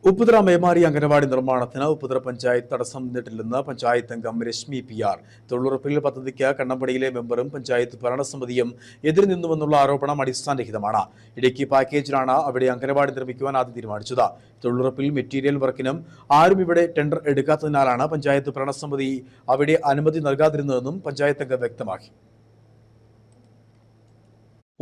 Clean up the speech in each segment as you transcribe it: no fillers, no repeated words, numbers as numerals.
ഉപ്പുതറ മേമാരി അംഗനവാടി നിർമ്മാണത്തിന് ഉപ്പുതറ പഞ്ചായത്ത് തടസ്സം നിന്നിട്ടില്ലെന്ന് പഞ്ചായത്ത് അംഗം രശ്മി PR. തൊഴിലുറപ്പിൽ പദ്ധതിക്ക് കണ്ണമ്പടിയിലെ മെമ്പറും പഞ്ചായത്ത് ഭരണസമിതിയും എതിർ നിന്നുവെന്നുള്ള ആരോപണം അടിസ്ഥാനരഹിതമാണ്. ഇടുക്കി പാക്കേജിലാണ് അവിടെ അംഗനവാടി നിർമ്മിക്കുവാൻ ആദ്യം തീരുമാനിച്ചത്. തൊഴിലുറപ്പിൽ മെറ്റീരിയൽ വർക്കിനും ആരും ഇവിടെ ടെൻഡർ എടുക്കാത്തതിനാലാണ് പഞ്ചായത്ത് ഭരണസമിതി അവിടെ അനുമതി നൽകാതിരുന്നതെന്നും പഞ്ചായത്ത് അംഗം വ്യക്തമാക്കി.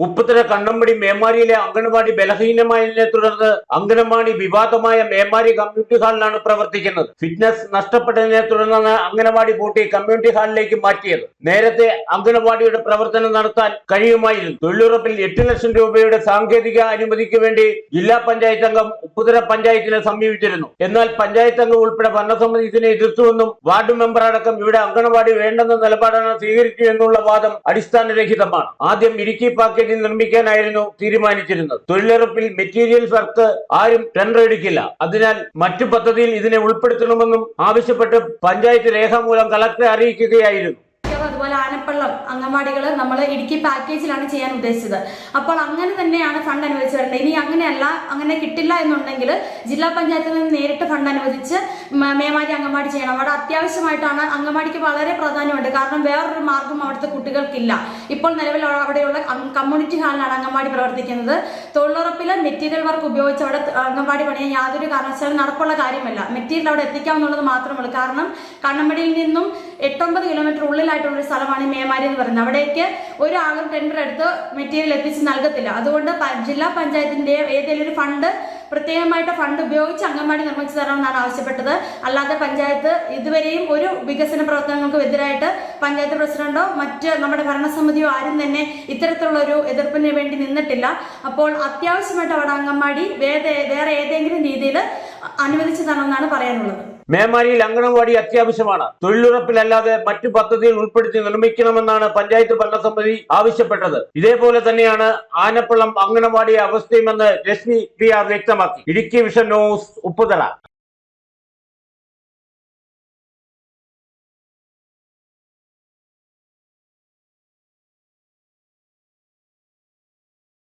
ഉപ്പുതറ കണ്ണമ്പടി മേമാരിയിലെ അംഗനവാടി ബലഹീനമായതിനെ തുടർന്ന് അംഗനവാടി വിവാദമായ മേമാരി കമ്മ്യൂണിറ്റി ഹാളിലാണ് പ്രവർത്തിക്കുന്നത്. ഫിറ്റ്നസ് നഷ്ടപ്പെട്ടതിനെ തുടർന്നാണ് അംഗനവാടി പൂട്ടി കമ്മ്യൂണിറ്റി ഹാളിലേക്ക് മാറ്റിയത്. നേരത്തെ അംഗനവാടിയുടെ പ്രവർത്തനം നടത്താൻ കഴിയുമായിരുന്നു. തൊഴിലുറപ്പിൽ 8 ലക്ഷം രൂപയുടെ സാങ്കേതിക അനുമതിക്ക് വേണ്ടി ജില്ലാ പഞ്ചായത്ത് അംഗം ഉപ്പുതറ പഞ്ചായത്തിനെ സമീപിച്ചിരുന്നു. എന്നാൽ പഞ്ചായത്ത് അംഗം ഉൾപ്പെടെ ഭരണസമിതി ഇതിനെ എതിർത്തുവെന്നും വാർഡ് മെമ്പർ അടക്കം ഇവിടെ അംഗനവാടി വേണ്ടെന്ന നിലപാടാണ് സ്വീകരിച്ചു എന്നുള്ള വാദം അടിസ്ഥാനരഹിതമാണ്. ആദ്യം ഇടുക്കി പാക്കേജ് നിർമ്മിക്കാനായിരുന്നു തീരുമാനിച്ചിരുന്നത്. തൊഴിലുറപ്പിൽ മെറ്റീരിയൽ വർക്ക് ആരും ടെൻഡർ എടുക്കില്ല. അതിനാൽ മറ്റു പദ്ധതിയിൽ ഇതിനെ ഉൾപ്പെടുത്തണമെന്നും ആവശ്യപ്പെട്ട് പഞ്ചായത്ത് രേഖാമൂലം കളക്ടറെ അറിയിക്കുകയായിരുന്നു. അതുപോലെ ആനപ്പള്ളം അംഗൻവാടികൾ നമ്മൾ ഇടുക്കി പാക്കേജിലാണ് ചെയ്യാൻ ഉദ്ദേശിച്ചത്. അപ്പോൾ അങ്ങനെ തന്നെയാണ് ഫണ്ട് അനുവദിച്ചു വരേണ്ടത്. ഇനി അങ്ങനെയല്ല, അങ്ങനെ കിട്ടില്ല എന്നുണ്ടെങ്കിൽ ജില്ലാ പഞ്ചായത്തിൽ നിന്ന് നേരിട്ട് ഫണ്ട് അനുവദിച്ച് മേമാരി അംഗൻവാടി ചെയ്യണം. അവിടെ അത്യാവശ്യമായിട്ടാണ്, അംഗൻവാടിക്ക് വളരെ പ്രാധാന്യമുണ്ട്. കാരണം വേറൊരു മാർഗം അവിടുത്തെ കുട്ടികൾക്കില്ല. ഇപ്പോൾ നിലവിൽ അവിടെയുള്ള കമ്മ്യൂണിറ്റി ഹാളിലാണ് അംഗൻവാടി പ്രവർത്തിക്കുന്നത്. തൊഴിലുറപ്പിൽ മെറ്റീരിയൽ വർക്ക് ഉപയോഗിച്ച് അവിടെ അംഗൻവാടി പണിയാൻ യാതൊരു കാരണവശാലും നടപ്പുള്ള കാര്യമല്ല. മെറ്റീരിയൽ അവിടെ എത്തിക്കാമെന്നുള്ളത് മാത്രമേ. കാരണം കണ്ണമ്പടിയിൽ നിന്നും 8-9 കിലോമീറ്റർ ഉള്ളിലായിട്ടുള്ള ഒരു സ്ഥലമാണ് മേമാരി എന്ന് പറയുന്നത്. അവിടേക്ക് ഒരാളും ടെൻഡർ എടുത്ത് മെറ്റീരിയൽ എത്തിച്ച് നൽകത്തില്ല. അതുകൊണ്ട് ജില്ലാ പഞ്ചായത്തിന്റെ ഏതെങ്കിലും ഒരു ഫണ്ട്, പ്രത്യേകമായിട്ട് ഫണ്ട് ഉപയോഗിച്ച് അംഗൻവാടി നിർമ്മിച്ചു തരണമെന്നാണ് ആവശ്യപ്പെട്ടത്. അല്ലാതെ പഞ്ചായത്ത് ഇതുവരെയും ഒരു വികസന പ്രവർത്തനങ്ങൾക്കും എതിരായിട്ട് പഞ്ചായത്ത് പ്രസിഡന്റോ മറ്റ് നമ്മുടെ ഭരണസമിതിയോ ആരും തന്നെ ഇത്തരത്തിലുള്ള ഒരു എതിർപ്പിന് വേണ്ടി നിന്നിട്ടില്ല. അപ്പോൾ അത്യാവശ്യമായിട്ട് അവിടെ അംഗൻവാടി വേറെ ഏതെങ്കിലും രീതിയിൽ അനുവദിച്ചു തരണമെന്നാണ് പറയാനുള്ളത്. മേമാരിയിൽ അംഗനവാടി അത്യാവശ്യമാണ്. തൊഴിലുറപ്പിലല്ലാതെ മറ്റു പദ്ധതിയിൽ ഉൾപ്പെടുത്തി നിർമ്മിക്കണമെന്നാണ് പഞ്ചായത്ത് ഭരണസമിതി ആവശ്യപ്പെട്ടത്. ഇതേപോലെ തന്നെയാണ് ആനപ്പള്ളം അംഗനവാടി അവസ്ഥയുമെന്ന് രശ്മി PR വ്യക്തമാക്കി. Idukki vision news, Upputhara.